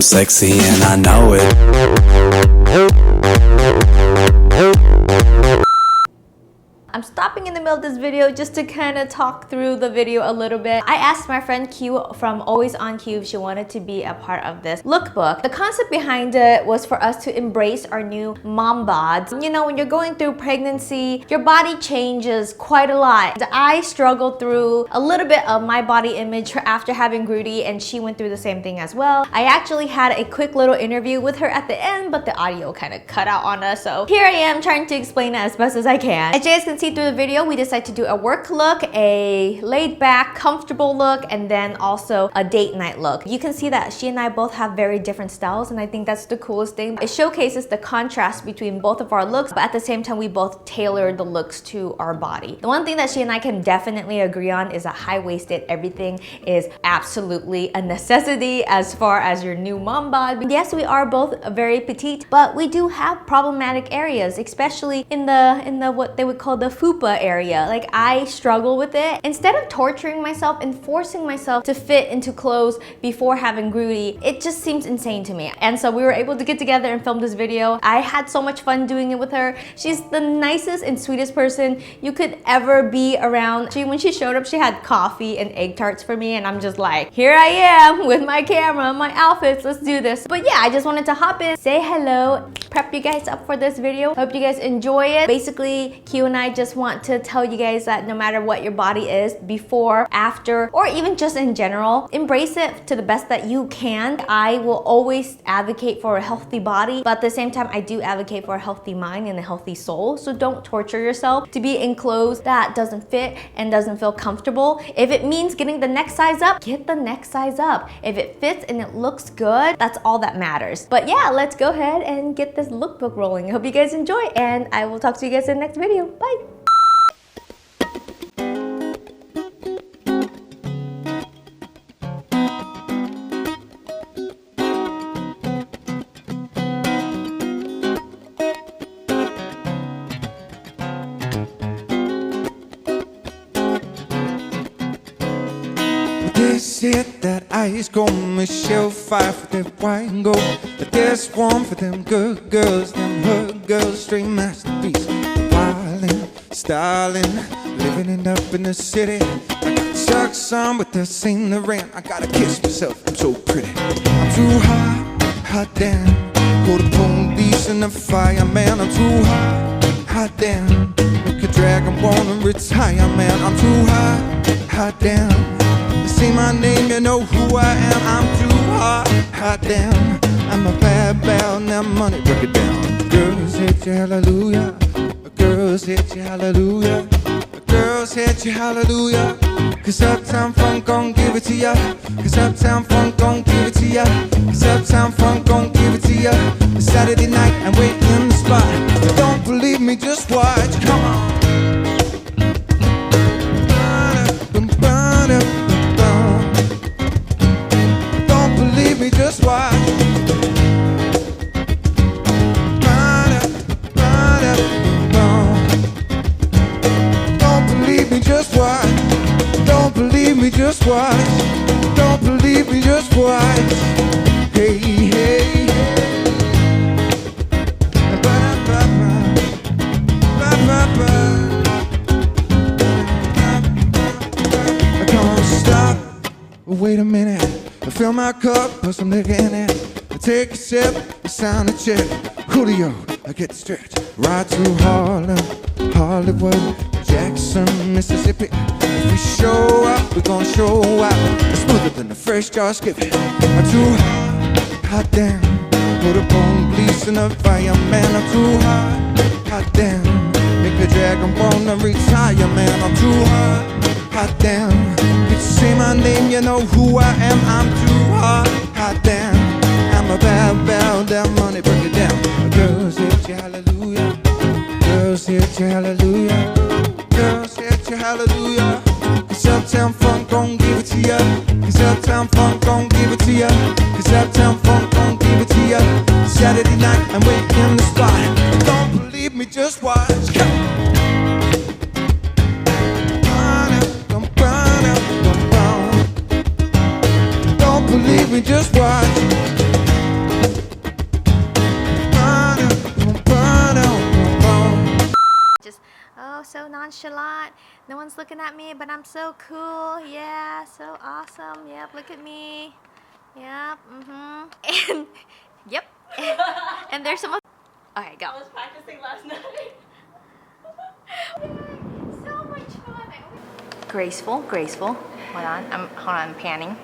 sexy and I know it. I'm stopping in the middle of this video just to kind of talk through the video a little bit. I asked my friend Kieu from AlwaysOnKieu if she wanted to be a part of this lookbook. The concept behind it was for us to embrace our new mom bods. You know, when you're going through pregnancy, your body changes quite a lot. I struggled through a little bit of my body image after having Grootie, and she went through the same thing as well. I actually had a quick little interview with her at the end, but the audio kind of cut out on us. So here I am trying to explain it as best as I can. As you guys can see through the video, we decided to do a work look, a laid back, comfortable look, and then also a date night look. You can see that she and I both have very different styles, and I think that's the coolest thing. It showcases the contrast between both of our looks, but at the same time, we both tailor the looks to our body. The one thing that she and I can definitely agree on is that high-waisted everything is absolutely a necessity as far as your new mom bod. Yes, we are both very petite, but we do have problematic areas, especially in the what they would call the fupa area. Like, I struggle with it. Instead of torturing myself and forcing myself to fit into clothes before having Grootie, it just seems insane to me. And so we were able to get together and film this video. I had so much fun doing it with her. She's the nicest and sweetest person you could ever be around. When she showed up, she had coffee and egg tarts for me, and I'm just like, here I am with my camera, my outfits, let's do this. But yeah, I just wanted to hop in, say hello, prep you guys up for this video. Hope you guys enjoy it. Basically, Kieu and I just want to tell you guys that no matter what your body is, before, after, or even just in general, embrace it to the best that you can. I will always advocate for a healthy body, but at the same time, I do advocate for a healthy mind and a healthy soul. So don't torture yourself to be in clothes that doesn't fit and doesn't feel comfortable. If it means getting the next size up, get the next size up. If it fits and it looks good, that's all that matters. But yeah, let's go ahead and get this lookbook rolling. I hope you guys enjoy, and I will talk to you guys in the next video. Bye! This it, that ice cold Michelle fire for that wine gold. But there's one for them good girls, them hood girls, straight masterpiece. Wildin', stylin', living it up in the city. I got Chuck's on with the scenery. I gotta kiss myself, I'm so pretty. I'm too hot, hot damn. Call the police and the fireman. I'm too hot damn. Make a dragon wanna retire, man. I'm too hot damn. Say my name, you know who I am. I'm too hot damn. I'm a bad belle, now money, break it down. Girls hit you, hallelujah. Girls hit you, hallelujah. Girls hit you, hallelujah. Cause Uptown Funk gon' give it to ya. Cause Uptown Funk gon' give it to ya. Cause Uptown Funk gon' give it to ya. It's Saturday night and wait in the spot. You don't believe me, just watch, come on. Just watch. Don't believe me, just watch. Don't believe me, just watch. Don't believe me, just watch. Hey, hey, come on, stop. Wait a minute. Fill my cup, put some liquor in it. I take a sip, I sign a check. Julio, I get the stretch. Ride to Harlem, Hollywood, Jackson, Mississippi. If we show up, we gon' show out. It's smoother than a fresh jar skipping. I'm too hot damn. Put a police and a fireman. I'm too hot damn. Make a dragon wanna retire, man. I'm too hot damn. If you say my name, you know who I am. I'm too hot damn. I'm a bad belle, that money, break it down. Girls hit you, hallelujah. Girls hit you, hallelujah. Girls hit you, hallelujah. Cause Uptown Funk gon' give it to ya. Cause Uptown Funk gon' give it to ya. Cause Uptown Funk gon' give it to ya. Saturday night, I'm waiting in the spot. Don't believe me, just watch. Come on. Don't believe me, just watch. know, so nonchalant. No one's looking at me, but I'm so cool. Yeah, so awesome. Yep, look at me. Yep, And, yep. And there's some... Okay, go. I was practicing last night. So much fun. Graceful, graceful. Hold on, I'm panning.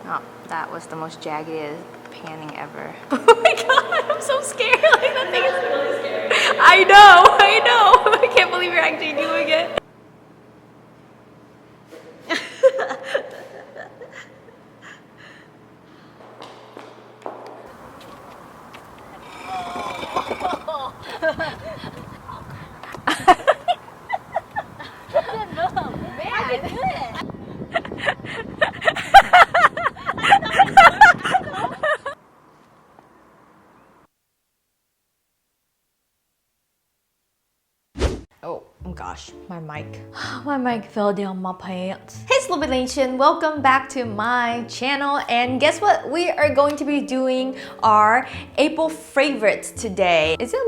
Oh, that was the most jagged panning ever. Oh my god, I'm so scared. Like, that thing is really scary. I know. I can't believe you're actually doing it. Oh gosh, my mic. My mic fell down my pants. Hey Sloabies Nation, welcome back to my channel. And guess what? We are going to be doing our April favorites today. Is it